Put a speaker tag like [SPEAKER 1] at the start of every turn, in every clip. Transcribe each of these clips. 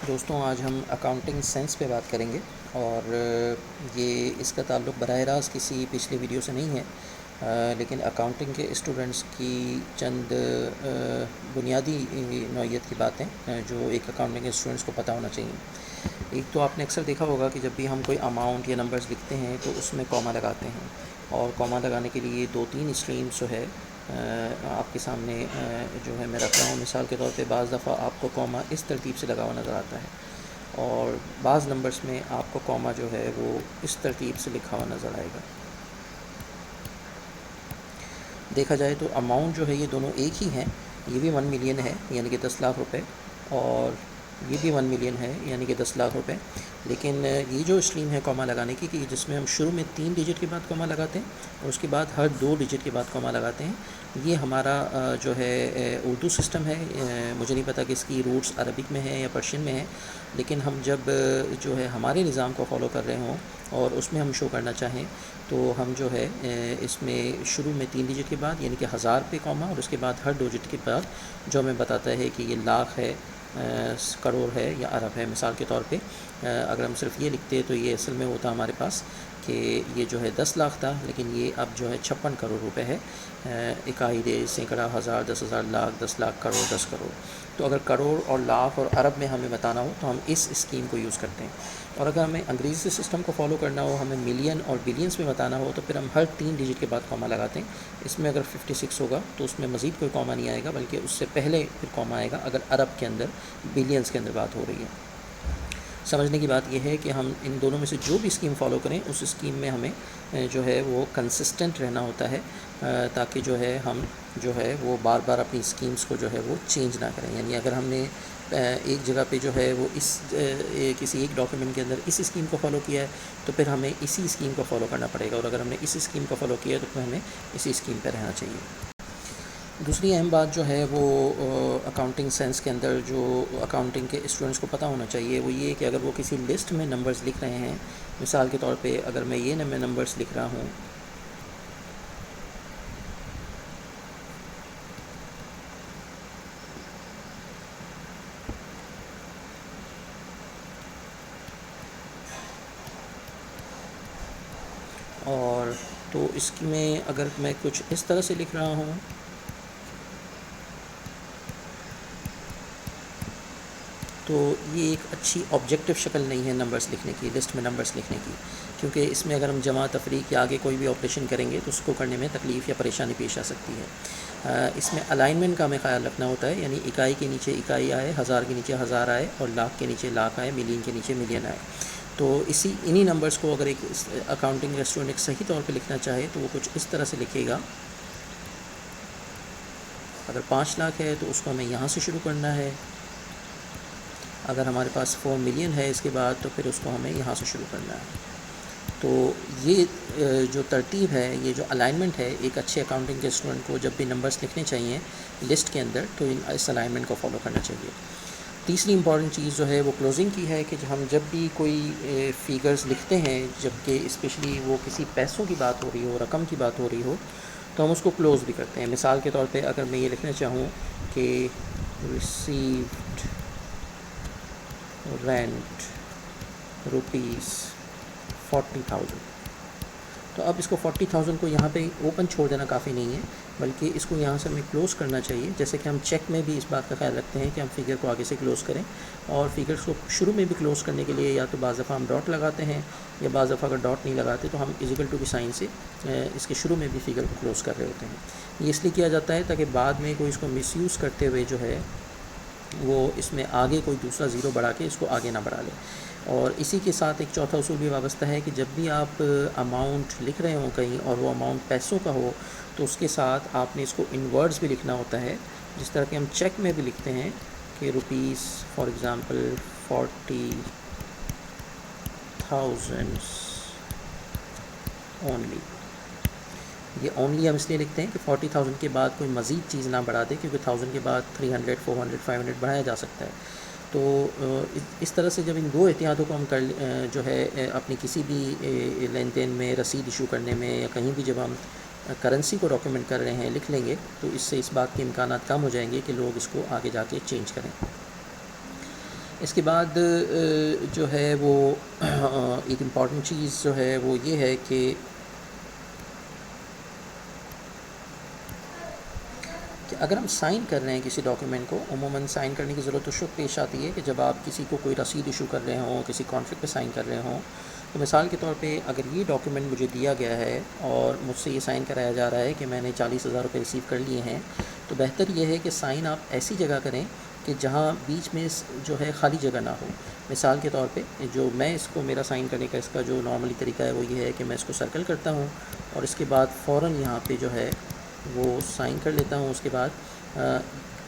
[SPEAKER 1] دوستوں آج ہم اکاؤنٹنگ سینس پہ بات کریں گے اور یہ اس کا تعلق براہ راست کسی پچھلی ویڈیو سے نہیں ہے، لیکن اکاؤنٹنگ کے اسٹوڈنٹس کی چند بنیادی نوعیت کی باتیں جو ایک اکاؤنٹنگ کے اسٹوڈنٹس کو پتہ ہونا چاہیے۔ ایک تو آپ نے اکثر دیکھا ہوگا کہ جب بھی ہم کوئی اماؤنٹ یا نمبرز لکھتے ہیں تو اس میں کوما لگاتے ہیں، اور کوما لگانے کے لیے 2-3 اسٹریمز جو ہے آپ کے سامنے جو ہے میں رکھ رہا ہوں۔ مثال کے طور پہ بعض دفعہ آپ کو کوما اس ترتیب سے لگا ہوا نظر آتا ہے، اور بعض نمبرز میں آپ کو کوما جو ہے وہ اس ترتیب سے لکھا ہوا نظر آئے گا۔ دیکھا جائے تو اماؤنٹ جو ہے یہ دونوں ایک ہی ہیں، یہ بھی 1 ملین ہے یعنی کہ 10 لاکھ روپے، اور یہ بھی 1 ملین ہے یعنی کہ 10 لاکھ روپے، لیکن یہ جو اسٹریم ہے کوما لگانے کی کہ جس میں ہم شروع میں 3 ڈیجٹ کے بعد کوما لگاتے ہیں اور اس کے بعد ہر 2 ڈیجٹ کے بعد کوما لگاتے ہیں، یہ ہمارا جو ہے اردو سسٹم ہے۔ مجھے نہیں پتہ کہ اس کی روٹس عربک میں ہے یا پرشین میں ہے، لیکن ہم جب جو ہے ہمارے نظام کو فالو کر رہے ہوں اور اس میں ہم شو کرنا چاہیں تو ہم جو ہے اس میں شروع میں 3 ڈیجٹ کے بعد یعنی کہ 1000 پہ کوما، اور اس کے بعد ہر 2 ڈیجٹ کے بعد جو ہمیں بتاتا ہے کہ یہ لاکھ ہے، کروڑ ہے یا ارب ہے۔ مثال کے طور پہ اگر ہم صرف یہ لکھتے تو یہ اصل میں ہوتا ہمارے پاس کہ یہ جو ہے 10 لاکھ تھا، لیکن یہ اب جو ہے 56 کروڑ روپے ہے۔ اکائی دے، سینکڑا، ہزار، 10,000، لاکھ، 10 لاکھ، کروڑ، 10 کروڑ۔ تو اگر کروڑ اور لاکھ اور ارب میں ہمیں بتانا ہو تو ہم اس اسکیم کو یوز کرتے ہیں، اور اگر ہمیں انگریزی سسٹم کو فالو کرنا ہو، ہمیں ملین اور بلینس میں بتانا ہو تو پھر ہم ہر 3 ڈیجٹ کے بعد کوما لگاتے ہیں۔ اس میں اگر 56 ہوگا تو اس میں مزید کوئی کوما نہیں آئے گا، بلکہ اس سے پہلے پھر کوما آئے گا اگر ارب کے اندر، بلینس کے اندر بات ہو رہی ہے۔ سمجھنے کی بات یہ ہے کہ ہم ان دونوں میں سے جو بھی اسکیم فالو کریں اس اسکیم میں ہمیں جو ہے وہ کنسسٹنٹ رہنا ہوتا ہے، تاکہ جو ہے ہم جو ہے وہ بار بار اپنی اسکیمز کو جو ہے وہ چینج نہ کریں۔ یعنی اگر ہم نے ایک جگہ پہ جو ہے وہ اس کسی ایک ڈاکیومنٹ کے اندر اس اسکیم کو فالو کیا ہے تو پھر ہمیں اسی اسکیم کو فالو کرنا پڑے گا، اور اگر ہم نے اس اسکیم کو فالو کیا ہے تو پھر ہمیں اسی اسکیم پہ رہنا چاہیے۔ دوسری اہم بات جو ہے وہ اکاؤنٹنگ سینس کے اندر جو اکاؤنٹنگ کے اسٹوڈنٹس کو پتہ ہونا چاہیے وہ یہ کہ اگر وہ کسی لسٹ میں نمبرز لکھ رہے ہیں، مثال کے طور پہ اگر میں یہ نمبرز لکھ رہا ہوں اور تو اس میں اگر میں کچھ اس طرح سے لکھ رہا ہوں تو یہ ایک اچھی آبجیکٹو شکل نہیں ہے نمبرز لکھنے کی، لسٹ میں نمبرز لکھنے کی، کیونکہ اس میں اگر ہم جمع تفریق یا آگے کوئی بھی آپریشن کریں گے تو اس کو کرنے میں تکلیف یا پریشانی پیش آ سکتی ہے۔ اس میں الائنمنٹ کا ہمیں خیال رکھنا ہوتا ہے، یعنی اکائی کے نیچے اکائی آئے، ہزار کے نیچے ہزار آئے، اور لاکھ کے نیچے لاکھ آئے، ملین کے نیچے ملین آئے۔ تو انہی نمبرز کو اگر ایک اکاؤنٹنگ اسٹوڈنٹ ایک صحیح طور پہ لکھنا چاہے تو وہ کچھ اس طرح سے لکھے گا۔ اگر 5 لاکھ ہے تو اس کو ہمیں یہاں سے شروع کرنا ہے، اگر ہمارے پاس 4 ملین ہے اس کے بعد تو پھر اس کو ہمیں یہاں سے شروع کرنا ہے۔ تو یہ جو ترتیب ہے، یہ جو الائنمنٹ ہے، ایک اچھے اکاؤنٹنگ کے اسٹوڈنٹ کو جب بھی نمبرز لکھنے چاہیے لسٹ کے اندر تو اس الائنمنٹ کو فالو کرنا چاہیے۔ تیسری امپورٹنٹ چیز جو ہے وہ کلوزنگ کی ہے کہ ہم جب بھی کوئی فیگرز لکھتے ہیں، جب کہ اسپیشلی وہ کسی پیسوں کی بات ہو رہی ہو، رقم کی بات ہو رہی ہو، تو ہم اس کو کلوز بھی کرتے ہیں۔ مثال کے طور پہ اگر میں یہ لکھنا چاہوں کہ ریسیوڈ رینٹ روپیز 40,000، تو اب اس کو 40,000 کو یہاں پہ اوپن چھوڑ دینا کافی نہیں ہے، بلکہ اس کو یہاں سے ہمیں کلوز کرنا چاہیے، جیسے کہ ہم چیک میں بھی اس بات کا خیال رکھتے ہیں کہ ہم فگر کو آگے سے کلوز کریں، اور فگرس کو شروع میں بھی کلوز کرنے کے لیے یا تو بعض دفعہ ہم ڈاٹ لگاتے ہیں، یا بعض دفعہ اگر ڈاٹ نہیں لگاتے تو ہم ایزیکل ٹو کی سائن سے اس کے شروع میں بھی فگر کو کلوز کر رہے ہوتے ہیں۔ یہ اس لیے کیا جاتا ہے تاکہ بعد میں کوئی اس کو مس یوز کرتے ہوئے جو ہے وہ اس میں آگے کوئی دوسرا زیرو بڑھا کے اس کو آگے نہ بڑھا لے۔ اور اسی کے ساتھ ایک چوتھا اصول بھی وابستہ ہے کہ جب بھی آپ اماؤنٹ لکھ رہے ہوں کہیں اور وہ اماؤنٹ پیسوں کا ہو تو اس کے ساتھ آپ نے اس کو ان ورڈز بھی لکھنا ہوتا ہے، جس طرح کہ ہم چیک میں بھی لکھتے ہیں کہ روپیز فار ایگزامپل 40,000 اونلی۔ یہ اونلی ہم اس لیے لکھتے ہیں کہ 40,000 کے بعد کوئی مزید چیز نہ بڑھا دے، کیونکہ 1000 کے بعد 300، 400، 500 بڑھایا جا سکتا ہے۔ تو اس طرح سے جب ان دو احتیاطوں کو ہم جو ہے اپنی کسی بھی لین دین میں رسید ایشو کرنے میں یا کہیں بھی جب ہم کرنسی کو ڈاکیومنٹ کر رہے ہیں لکھ لیں گے تو اس سے اس بات کے امکانات کم ہو جائیں گے کہ لوگ اس کو آگے جا کے چینج کریں۔ اس کے بعد جو ہے وہ ایک امپورٹنٹ چیز جو ہے وہ یہ ہے کہ اگر ہم سائن کر رہے ہیں کسی ڈاکیومنٹ کو، عموماً سائن کرنے کی ضرورت اس وقت پیش آتی ہے کہ جب آپ کسی کو کوئی رسید ایشو کر رہے ہوں، کسی کانٹریکٹ پہ سائن کر رہے ہوں، تو مثال کے طور پہ اگر یہ ڈاکیومنٹ مجھے دیا گیا ہے اور مجھ سے یہ سائن کرایا جا رہا ہے کہ میں نے 40,000 روپے ریسیو کر لیے ہیں، تو بہتر یہ ہے کہ سائن آپ ایسی جگہ کریں کہ جہاں بیچ میں جو ہے خالی جگہ نہ ہو۔ مثال کے طور پہ جو میں اس کو میرا سائن کرنے کا اس کا جو نارملی طریقہ ہے وہ یہ ہے کہ میں اس کو سرکل کرتا ہوں اور اس کے بعد فوراً یہاں پہ جو ہے وہ سائن کر لیتا ہوں۔ اس کے بعد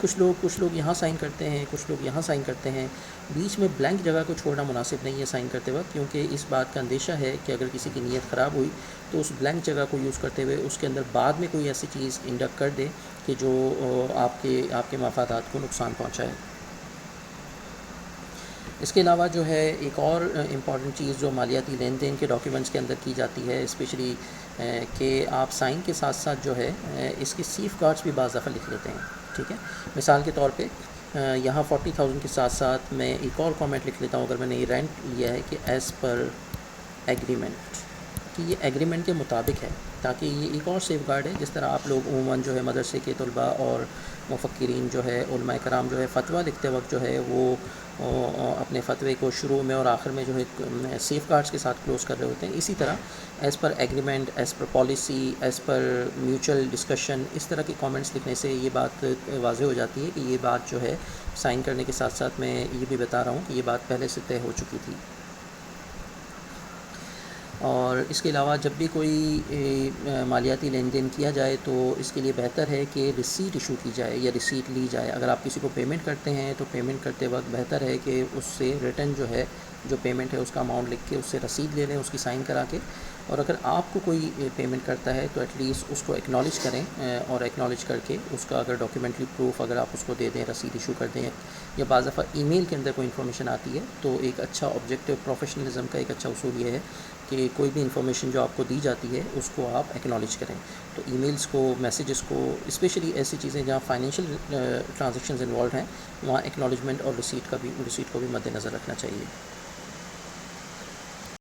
[SPEAKER 1] کچھ لوگ یہاں سائن کرتے ہیں، کچھ لوگ یہاں سائن کرتے ہیں، بیچ میں بلینک جگہ کو چھوڑنا مناسب نہیں ہے سائن کرتے وقت، کیونکہ اس بات کا اندیشہ ہے کہ اگر کسی کی نیت خراب ہوئی تو اس بلینک جگہ کو یوز کرتے ہوئے اس کے اندر بعد میں کوئی ایسی چیز انڈکٹ کر دے کہ جو آپ کے مفادات کو نقصان پہنچائے۔ اس کے علاوہ جو ہے ایک اور امپورٹنٹ چیز جو مالیاتی لین دین کے ڈاکیومنٹس کے اندر کی جاتی ہے، اسپیشلی کہ آپ سائن کے ساتھ ساتھ جو ہے اس کے سیف گارڈز بھی بعض دفعہ لکھ لیتے ہیں، ٹھیک ہے۔ مثال کے طور پہ یہاں 40,000 کے ساتھ ساتھ میں ایک اور کامنٹ لکھ لیتا ہوں اگر میں نے یہ رینٹ لیا ہے کہ ایز پر ایگریمنٹ، کہ یہ ایگریمنٹ کے مطابق ہے، تاکہ یہ ایک اور سیف گارڈ ہے۔ جس طرح آپ لوگ عموماً جو ہے مدرسے کے طلباء اور مفکرین جو ہے علماء کرام جو ہے فتویٰ لکھتے وقت جو ہے وہ اپنے فتوے کو شروع میں اور آخر میں جو ہے سیف گارڈز کے ساتھ کلوز کر رہے ہوتے ہیں، اسی طرح as per agreement, as per policy, as per mutual discussion, اس طرح کے کامنٹس لکھنے سے یہ بات واضح ہو جاتی ہے کہ یہ بات جو ہے سائن کرنے کے ساتھ ساتھ میں یہ بھی بتا رہا ہوں کہ یہ بات پہلے سے طے ہو چکی تھی۔ اور اس کے علاوہ جب بھی کوئی مالیاتی لین دین کیا جائے تو اس کے لیے بہتر ہے کہ ریسیٹ ایشو کی جائے یا ریسیٹ لی جائے۔ اگر آپ کسی کو پیمنٹ کرتے ہیں تو پیمنٹ کرتے وقت بہتر ہے کہ اس سے ریٹرن جو ہے جو پیمنٹ ہے اس کا اماؤنٹ لکھ کے اس سے رسید لے لیں، اس کی سائن کرا کے، اور اگر آپ کو کوئی پیمنٹ کرتا ہے تو ایٹ لیسٹ اس کو ایکنالج کریں، اور ایکنالج کر کے اس کا اگر ڈاکیومنٹری پروف اگر آپ اس کو دے دیں، رسید ایشو کر دیں، یا بعض دفعہ ای میل کے اندر کوئی انفارمیشن آتی ہے تو ایک اچھا آبجیکٹیو پروفیشنلزم کا ایک اچھا اصول یہ ہے کہ کوئی بھی انفارمیشن جو آپ کو دی جاتی ہے اس کو آپ ایکنالج کریں۔ تو ای میلز کو، میسیجز کو، اسپیشلی ایسی چیزیں جہاں فائنینشیل ٹرانزیکشنز انوالوڈ ہیں، وہاں ایکنالجمنٹ اور ریسیٹ کو بھی مد نظر رکھنا چاہیے۔